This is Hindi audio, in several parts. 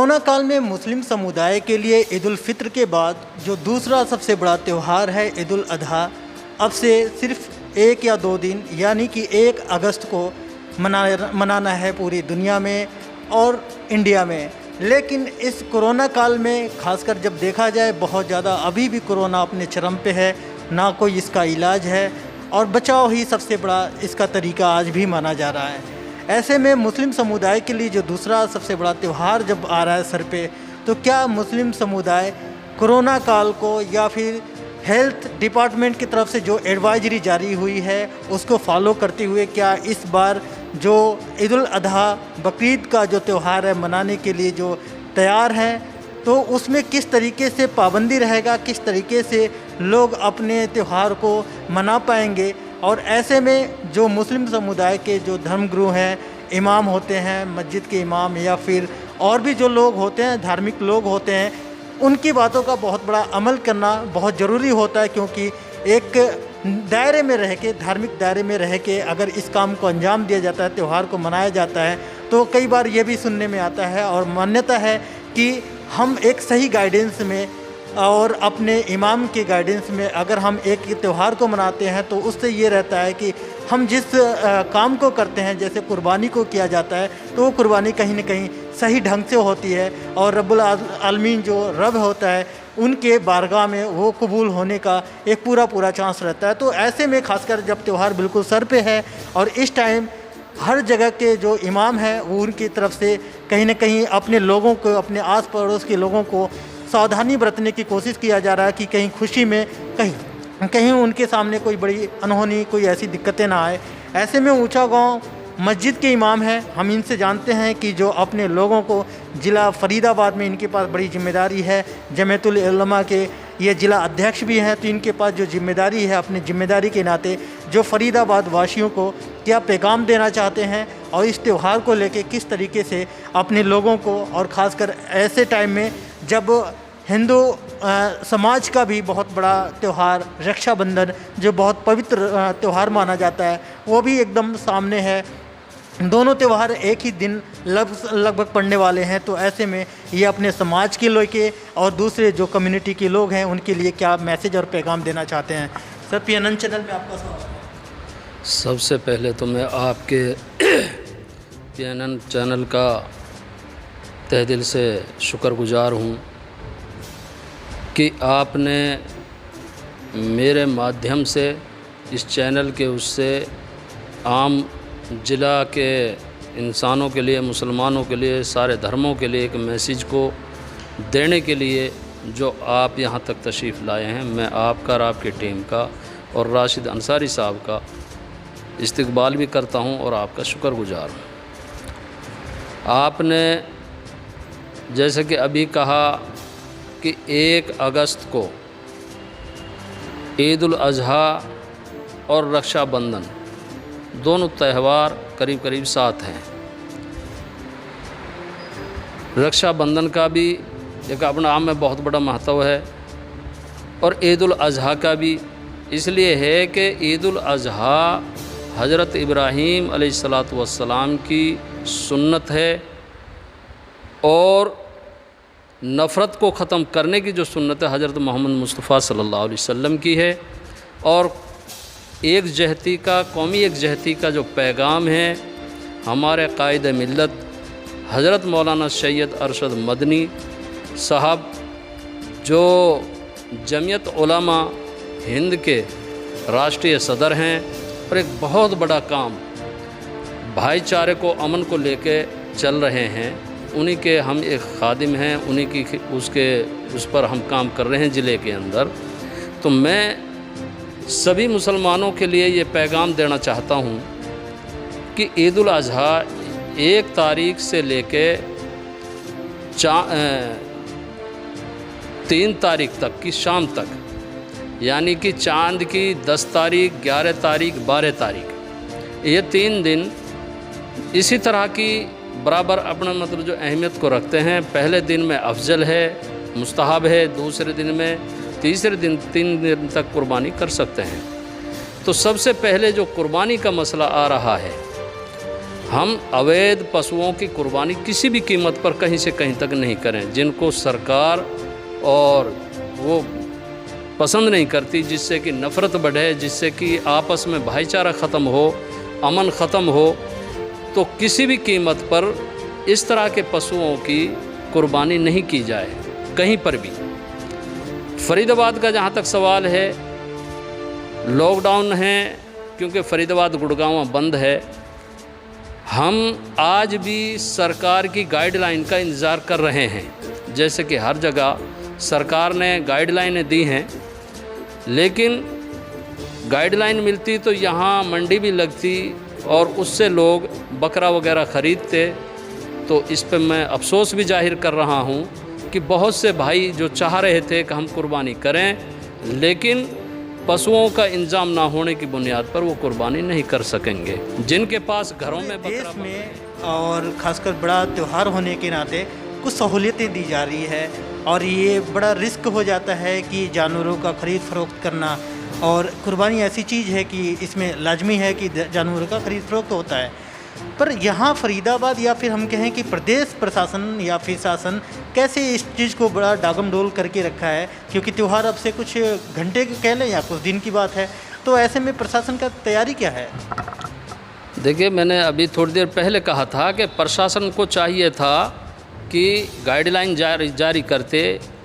कोरोना काल में मुस्लिम समुदाय के लिए ईद उल फित्र के बाद जो दूसरा सबसे बड़ा त्यौहार है ईद उल अजहा, अब से सिर्फ 1 या 2 दिन यानी कि 1 अगस्त को मनाना है पूरी दुनिया में और इंडिया में। लेकिन इस कोरोना काल में खासकर जब देखा जाए बहुत ज़्यादा अभी भी कोरोना अपने चरम पे है, ना कोई इसका इलाज है और बचाव ही सबसे बड़ा इसका तरीका आज भी माना जा रहा है। ऐसे में मुस्लिम समुदाय के लिए जो दूसरा सबसे बड़ा त्यौहार जब आ रहा है सर पे, तो क्या मुस्लिम समुदाय कोरोना काल को या फिर हेल्थ डिपार्टमेंट की तरफ से जो एडवाइजरी जारी हुई है उसको फॉलो करते हुए क्या इस बार जो ईद उल अजहा बकरीद का जो त्यौहार है मनाने के लिए जो तैयार हैं, तो उसमें किस तरीके से पाबंदी रहेगा, किस तरीके से लोग अपने त्यौहार को मना पाएंगे। और ऐसे में जो मुस्लिम समुदाय के जो धर्मगुरु हैं, इमाम होते हैं, मस्जिद के इमाम या फिर और भी जो लोग होते हैं, धार्मिक लोग होते हैं, उनकी बातों का बहुत बड़ा अमल करना बहुत ज़रूरी होता है। क्योंकि एक दायरे में रह के, धार्मिक दायरे में रह के अगर इस काम को अंजाम दिया जाता है, त्यौहार को मनाया जाता है, तो कई बार ये भी सुनने में आता है और मान्यता है कि हम एक सही गाइडेंस में और अपने इमाम के गाइडेंस में अगर हम एक त्यौहार को मनाते हैं तो उससे ये रहता है कि हम जिस काम को करते हैं, जैसे कुर्बानी को किया जाता है, तो वो कुर्बानी कहीं ना कहीं सही ढंग से होती है और रब्बुल आलमीन जो रब होता है उनके बारगाह में वो कबूल होने का एक पूरा चांस रहता है। तो ऐसे में खासकर जब त्यौहार बिल्कुल सर पे है और इस टाइम हर जगह के जो इमाम हैं वो उनकी तरफ से कहीं ना कहीं अपने लोगों को, अपने आस पड़ोस के लोगों को सावधानी बरतने की कोशिश किया जा रहा है कि कहीं खुशी में कहीं उनके सामने कोई बड़ी अनहोनी, कोई ऐसी दिक्कतें ना आए। ऐसे में ऊंचा गांव मस्जिद के इमाम हैं, हम इनसे जानते हैं कि जो अपने लोगों को, ज़िला फ़रीदाबाद में इनके पास बड़ी जिम्मेदारी है, जमीयतुल उलमा के ये ज़िला अध्यक्ष भी हैं, तो इनके पास जो जिम्मेदारी है, अपनी जिम्मेदारी के नाते जो फ़रीदाबाद वासियों को क्या पैगाम देना चाहते हैं और इस त्यौहार को लेके किस तरीके से अपने लोगों को, और ख़ासकर ऐसे टाइम में जब हिंदू समाज का भी बहुत बड़ा त्यौहार रक्षाबंधन, जो बहुत पवित्र त्यौहार माना जाता है, वो भी एकदम सामने है। दोनों त्यौहार एक ही दिन लगभग पड़ने वाले हैं। तो ऐसे में ये अपने समाज के लोग के और दूसरे जो कम्युनिटी के लोग हैं उनके लिए क्या मैसेज और पैगाम देना चाहते हैं। सर, PNN चैनल में आपका स्वागत है। सबसे पहले तो मैं आपके PNN चैनल का तहे दिल से शुक्रगुजार हूँ कि आपने मेरे माध्यम से इस चैनल के उससे आम ज़िला के इंसानों के लिए, मुसलमानों के लिए, सारे धर्मों के लिए एक मैसेज को देने के लिए जो आप यहाँ तक तशरीफ़ लाए हैं, मैं आपका और आपकी टीम का और राशिद अंसारी साहब का इस्तकबाल भी करता हूँ और आपका शुक्रगुजार हूँ। आपने जैसे कि अभी कहा कि 1 अगस्त को ईद उल अजहा और रक्षाबंधन दोनों त्यौहार करीब करीब साथ हैं। रक्षाबंधन का भी एक अपना आप में बहुत बड़ा महत्व है और ईद उल अजहा का भी इसलिए है कि ईद उल अजहा हज़रत इब्राहीम अलैहिस्सलातु वस्सलाम की सुन्नत है और नफ़रत को ख़त्म करने की जो सुन्नत है हज़रत मोहम्मद मुस्तफ़ा सल्लल्लाहु अलैहि वसल्लम की है। और एक जहती का, कौमी एक जहती का जो पैगाम है हमारे कायद मिल्लत हज़रत मौलाना सैयद अरशद मदनी साहब, जो जमीयत उलमा हिंद के राष्ट्रीय सदर हैं और एक बहुत बड़ा काम भाईचारे को, अमन को लेके चल रहे हैं, उन्हीं के हम एक खादिम हैं, उन्हीं की उस पर हम काम कर रहे हैं ज़िले के अंदर। तो मैं सभी मुसलमानों के लिए ये पैगाम देना चाहता हूँ कि ईद उल अजहा 1 तारीख से लेके 3 तारीख तक की शाम तक, यानी कि चांद की 10 तारीख, 11 तारीख, 12 तारीख, ये 3 दिन इसी तरह की बराबर अपना मतलब जो अहमियत को रखते हैं। पहले दिन में अफजल है, मुस्तहब है, दूसरे दिन में, तीसरे दिन 3 दिन तक कुर्बानी कर सकते हैं। तो सबसे पहले जो कुर्बानी का मसला आ रहा है, हम अवैध पशुओं की कुर्बानी किसी भी कीमत पर कहीं से कहीं तक नहीं करें, जिनको सरकार और वो पसंद नहीं करती, जिससे कि नफ़रत बढ़े, जिससे कि आपस में भाईचारा ख़त्म हो, अमन ख़त्म हो, तो किसी भी कीमत पर इस तरह के पशुओं की कुर्बानी नहीं की जाए कहीं पर भी। फरीदाबाद का जहाँ तक सवाल है, लॉकडाउन है क्योंकि फरीदाबाद गुड़गांव बंद है। हम आज भी सरकार की गाइडलाइन का इंतज़ार कर रहे हैं। जैसे कि हर जगह सरकार ने गाइडलाइनें दी हैं, लेकिन गाइडलाइन मिलती तो यहाँ मंडी भी लगती और उससे लोग बकरा वगैरह ख़रीदते। तो इस पे मैं अफसोस भी जाहिर कर रहा हूँ कि बहुत से भाई जो चाह रहे थे कि हम कुर्बानी करें, लेकिन पशुओं का इंतज़ाम ना होने की बुनियाद पर वो कुर्बानी नहीं कर सकेंगे। जिनके पास घरों में देश में और ख़ासकर बड़ा त्यौहार होने के नाते कुछ सहूलियतें दी जा रही है, और ये बड़ा रिस्क हो जाता है कि जानवरों का ख़रीद फ़रोख्त करना, और कुर्बानी ऐसी चीज़ है कि इसमें लाजमी है कि जानवरों का ख़रीद फ़रोख्त होता है। पर यहाँ फरीदाबाद या फिर हम कहें कि प्रदेश प्रशासन या फिर शासन कैसे इस चीज़ को बड़ा डागमडोल करके रखा है, क्योंकि त्यौहार अब से कुछ घंटे कह लें या कुछ दिन की बात है, तो ऐसे में प्रशासन का तैयारी क्या है? देखिए, मैंने अभी थोड़ी देर पहले कहा था कि प्रशासन को चाहिए था कि गाइडलाइन जारी करते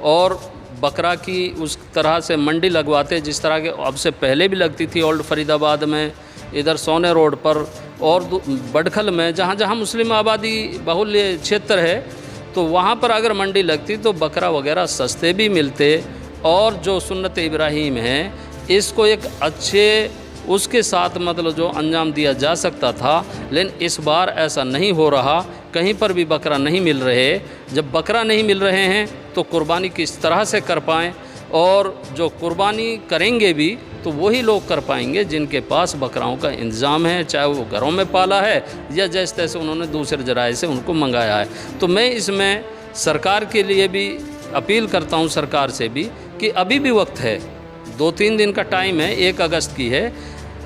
और बकरा की उस तरह से मंडी लगवाते जिस तरह के अब से पहले भी लगती थी ओल्ड फरीदाबाद में, इधर सोने रोड पर और बडखल में, जहाँ जहाँ मुस्लिम आबादी बहुल्य क्षेत्र है, तो वहाँ पर अगर मंडी लगती तो बकरा वगैरह सस्ते भी मिलते और जो सुन्नत इब्राहीम है इसको एक अच्छे उसके साथ मतलब जो अंजाम दिया जा सकता था। लेकिन इस बार ऐसा नहीं हो रहा, कहीं पर भी बकरा नहीं मिल रहे। जब बकरा नहीं मिल रहे हैं तो कुर्बानी किस तरह से कर पाएँ, और जो कुर्बानी करेंगे भी तो वही लोग कर पाएंगे जिनके पास बकराओं का इंतज़ाम है, चाहे वो घरों में पाला है या जैसे तैसे उन्होंने दूसरे जराए से उनको मंगाया है। तो मैं इसमें सरकार के लिए भी अपील करता हूँ, सरकार से भी, कि अभी भी वक्त है, 2-3 दिन का टाइम है, 1 अगस्त की है।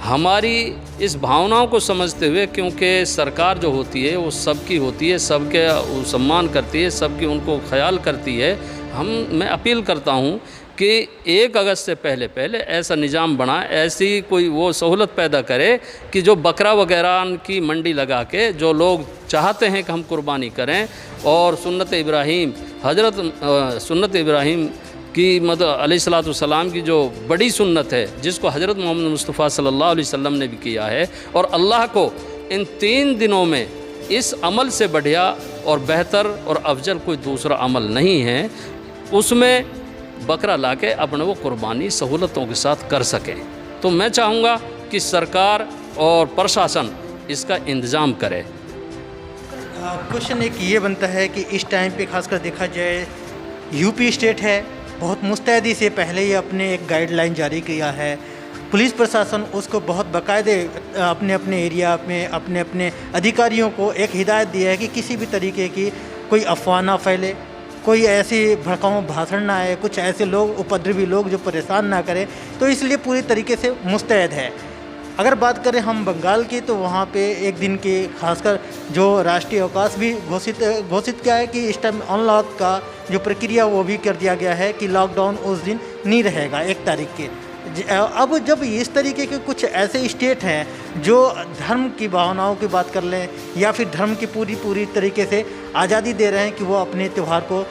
हमारी इस भावनाओं को समझते हुए, क्योंकि सरकार जो होती है वो सबकी होती है, सबके सम्मान करती है, सबकी उनको ख्याल करती है। मैं अपील करता हूँ कि 1 अगस्त से पहले ऐसा निज़ाम बना, ऐसी कोई वो सहूलत पैदा करे कि जो बकरा वगैरह की मंडी लगा के जो लोग चाहते हैं कि हम कुर्बानी करें और सुन्नत इब्राहीम सुन्नत इब्राहीम की मतलब अलैहिस्सलाम की जो बड़ी सुन्नत है, जिसको हज़रत मोहम्मद मुस्तफ़ा सल्लल्लाहु अलैहि वसल्लम ने भी किया है, और अल्लाह को इन 3 दिनों में इस अमल से बढ़िया और बेहतर और अफजल कोई दूसरा अमल नहीं है, उसमें बकरा लाके अपने वो कुर्बानी सहूलतों के साथ कर सकें। तो मैं चाहूँगा कि सरकार और प्रशासन इसका इंतज़ाम करे। क्वेश्चन एक ये बनता है कि इस टाइम पे खासकर देखा जाए, यूपी स्टेट है, बहुत मुस्तैदी से पहले ही अपने एक गाइडलाइन जारी किया है। पुलिस प्रशासन उसको बहुत बाकायदे अपने अपने एरिया में अपने अपने अधिकारियों को एक हिदायत दी है कि किसी भी तरीके की कोई अफवाह ना फैले, कोई ऐसी भड़काऊ भाषण ना आए, कुछ ऐसे लोग उपद्रवी लोग जो परेशान ना करें, तो इसलिए पूरी तरीके से मुस्तैद है। अगर बात करें हम बंगाल की, तो वहाँ पे एक दिन की खासकर जो राष्ट्रीय अवकाश भी घोषित किया है कि इस टाइम अनलॉक का जो प्रक्रिया वो भी कर दिया गया है कि लॉकडाउन उस दिन नहीं रहेगा 1 तारीख के। अब जब इस तरीके के कुछ ऐसे स्टेट हैं जो धर्म की भावनाओं की बात कर लें या फिर धर्म की पूरी तरीके से आज़ादी दे रहे हैं कि वो अपने त्यौहार को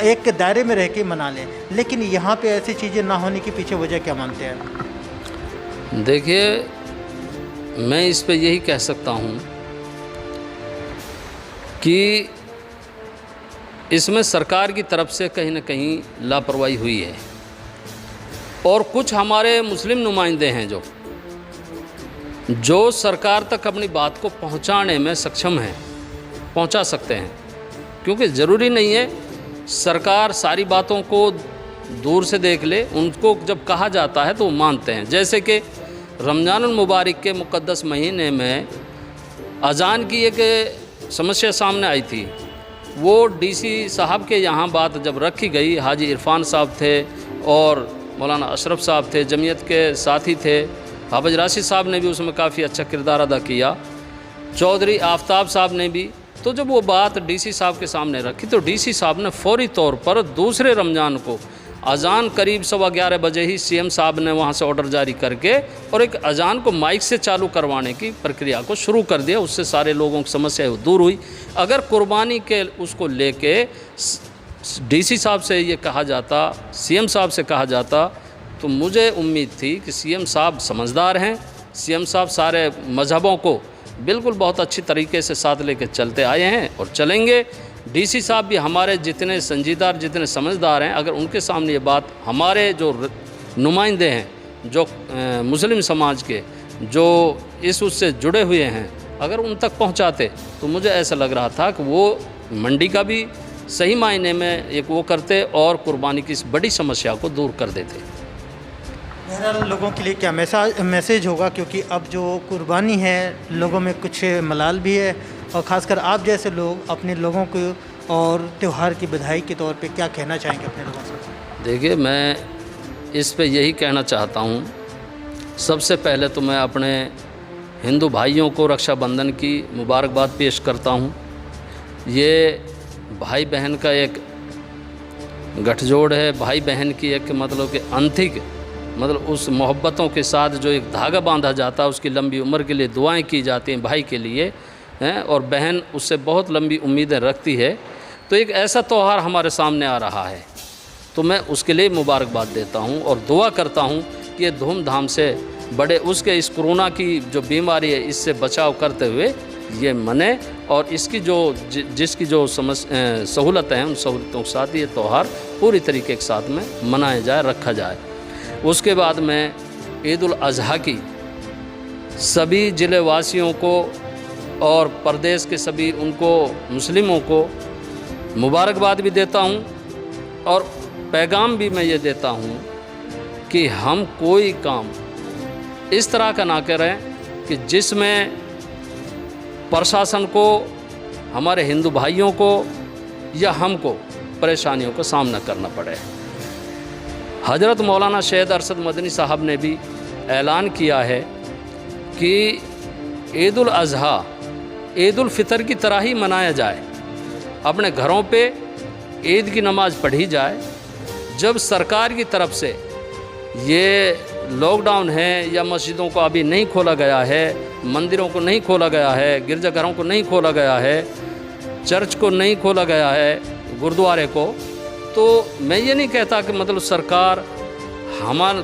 एक दायरे में रह के मना लें, लेकिन यहाँ पे ऐसी चीज़ें ना होने के पीछे वजह क्या मानते हैं? देखिए, मैं इस पे यही कह सकता हूँ कि इसमें सरकार की तरफ से कहीं ना कहीं लापरवाही हुई है, और कुछ हमारे मुस्लिम नुमाइंदे हैं जो सरकार तक अपनी बात को पहुंचाने में सक्षम हैं, पहुंचा सकते हैं। क्योंकि ज़रूरी नहीं है सरकार सारी बातों को दूर से देख ले, उनको जब कहा जाता है तो वो मानते हैं। जैसे कि रमज़ानुल मुबारक के मुक़द्दस महीने में अज़ान की एक समस्या सामने आई थी। वो डीसी साहब के यहाँ बात जब रखी गई, हाजी इरफान साहब थे और मौलाना अशरफ साहब थे, जमीयत के साथी थे, हाफिज राशिद साहब ने भी उसमें काफ़ी अच्छा किरदार अदा किया। चौधरी आफ्ताब साहब ने भी। तो जब वो बात डीसी साहब के सामने रखी तो डीसी साहब ने फौरी तौर पर दूसरे रमज़ान को अजान करीब 11:15 बजे ही सीएम साहब ने वहाँ से ऑर्डर जारी करके और एक अजान को माइक से चालू करवाने की प्रक्रिया को शुरू कर दिया। उससे सारे लोगों की समस्या दूर हुई। अगर कुर्बानी के उसको लेके डीसी साहब से ये कहा जाता, सीएम साहब से कहा जाता, तो मुझे उम्मीद थी कि सीएम साहब समझदार हैं, सीएम साहब सारे मज़हबों को बिल्कुल बहुत अच्छी तरीके से साथ लेके चलते आए हैं और चलेंगे। डीसी साहब भी हमारे जितने संजीदार, जितने समझदार हैं, अगर उनके सामने ये बात हमारे जो नुमाइंदे हैं, जो मुस्लिम समाज के, जो इस उससे जुड़े हुए हैं, अगर उन तक पहुंचाते तो मुझे ऐसा लग रहा था कि वो मंडी का भी सही मायने में एक वो करते और कुर्बानी की इस बड़ी समस्या को दूर कर देते। बहरहाल लोगों के लिए क्या मैसेज होगा, क्योंकि अब जो कुर्बानी है लोगों में कुछ मलाल भी है, और ख़ासकर आप जैसे लोग अपने लोगों को और त्यौहार की बधाई के तौर पे क्या कहना चाहेंगे अपने लोगों से? देखिए, मैं इस पे यही कहना चाहता हूँ, सबसे पहले तो मैं अपने हिंदू भाइयों को रक्षाबंधन की मुबारकबाद पेश करता हूँ। ये भाई बहन का एक गठजोड़ है, भाई बहन की एक मतलब कि अंतिक मतलब उस मोहब्बतों के साथ जो एक धागा बांधा जाता है, उसकी लंबी उम्र के लिए दुआएं की जाती हैं भाई के लिए हैं, और बहन उससे बहुत लंबी उम्मीदें रखती है। तो एक ऐसा त्यौहार हमारे सामने आ रहा है, तो मैं उसके लिए मुबारकबाद देता हूं और दुआ करता हूं कि ये धूमधाम से बड़े उसके इस कोरोना की जो बीमारी है इससे बचाव करते हुए ये मने, और इसकी जो जिसकी जो सहूलतें हैं उन सहूलतों के साथ ये त्यौहार पूरी तरीके के साथ में मनाया जाए, रखा जाए। उसके बाद मैं ईद उल अज़हा की सभी ज़िले वासियों को और प्रदेश के सभी उनको मुस्लिमों को मुबारकबाद भी देता हूँ, और पैगाम भी मैं ये देता हूँ कि हम कोई काम इस तरह का ना करें कि जिसमें प्रशासन को, हमारे हिंदू भाइयों को या हमको परेशानियों का सामना करना पड़े। हज़रत मौलाना शहीद अरशद मदनी साहब ने भी ऐलान किया है कि ईद उल अज़हा ईद उल फ़ितर की तरह ही मनाया जाए, अपने घरों पे ईद की नमाज़ पढ़ी जाए। जब सरकार की तरफ से ये लॉकडाउन है या मस्जिदों को अभी नहीं खोला गया है, मंदिरों को नहीं खोला गया है, गिरजाघरों को नहीं खोला गया है, चर्च को नहीं खोला गया है, गुरुद्वारे को, तो मैं ये नहीं कहता कि मतलब सरकार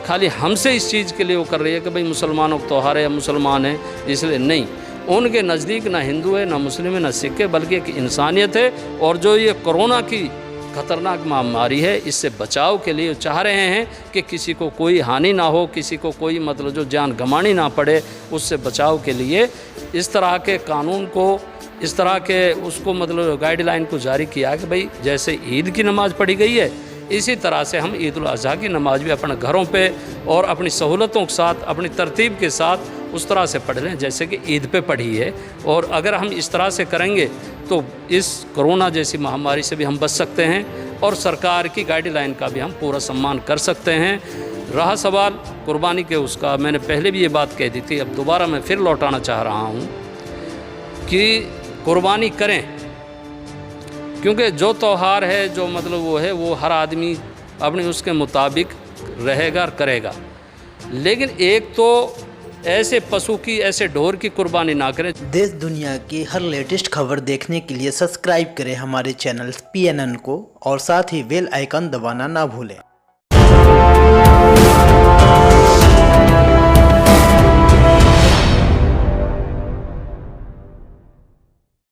खाली हमसे इस चीज़ के लिए वो कर रही है कि भाई मुसलमानों का त्यौहार है या मुसलमान है इसलिए नहीं। उनके नज़दीक ना हिंदू है, ना मुस्लिम है, ना सिख है, बल्कि एक इंसानियत है। और जो ये कोरोना की ख़तरनाक महामारी है, इससे बचाव के लिए चाह रहे हैं कि किसी को कोई हानि ना हो, किसी को कोई मतलब जो जान गंवानी ना पड़े, उससे बचाव के लिए इस तरह के कानून को, इस तरह के उसको मतलब गाइडलाइन को जारी किया कि भाई जैसे ईद की नमाज़ पढ़ी गई है इसी तरह से हम ईद उल अज़हा की नमाज़ भी अपने घरों पे और अपनी सहूलतों के साथ, अपनी तरतीब के साथ उस तरह से पढ़ लें जैसे कि ईद पे पढ़ी है। और अगर हम इस तरह से करेंगे तो इस कोरोना जैसी महामारी से भी हम बच सकते हैं और सरकार की गाइडलाइन का भी हम पूरा सम्मान कर सकते हैं। रहा सवाल कुर्बानी के उसका, मैंने पहले भी ये बात कह दी थी, अब दोबारा मैं फिर लौटाना चाह रहा हूँ कि कुर्बानी करें, क्योंकि जो त्यौहार है, जो मतलब वो है, वो हर आदमी अपने उसके मुताबिक रहेगा और करेगा। लेकिन एक तो ऐसे पशु की, ऐसे ढोर की कुर्बानी ना करें। देश दुनिया की हर लेटेस्ट खबर देखने के लिए सब्सक्राइब करें हमारे चैनल PNN को और साथ ही बेल आइकन दबाना ना भूलें।